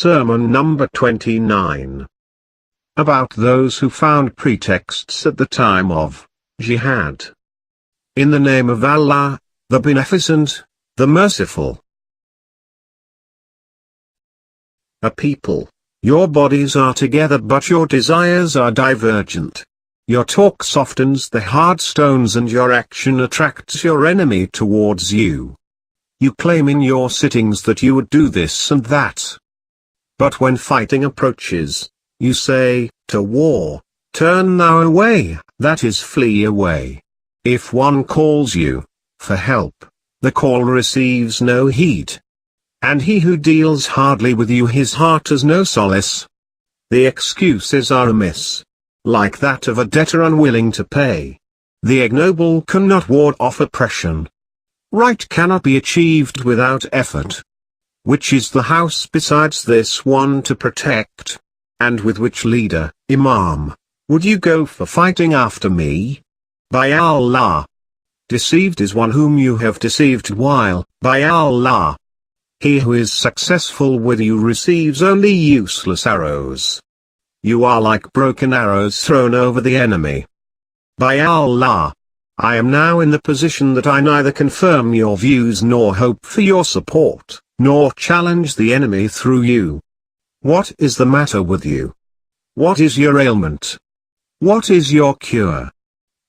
Sermon number 29. About those who found pretexts at the time of jihad. In the name of Allah, the Beneficent, the Merciful. A people, your bodies are together but your desires are divergent. Your talk softens the hard stones and your action attracts your enemy towards you. You claim in your sittings that you would do this and that. But when fighting approaches, you say, to war, turn thou away, that is flee away. If one calls you, for help, the call receives no heed. And he who deals hardly with you his heart has no solace. The excuses are amiss, like that of a debtor unwilling to pay. The ignoble cannot ward off oppression. Right cannot be achieved without effort. Which is the house besides this one to protect? And with which leader, Imam, would you go for fighting after me? By Allah! Deceived is one whom you have deceived while, by Allah! He who is successful with you receives only useless arrows. You are like broken arrows thrown over the enemy. By Allah! I am now in the position that I neither confirm your views nor hope for your support, nor challenge the enemy through you. What is the matter with you? What is your ailment? What is your cure?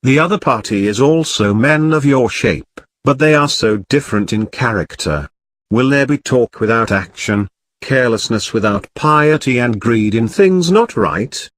The other party is also men of your shape, but they are so different in character. Will there be talk without action, carelessness without piety and greed in things not right?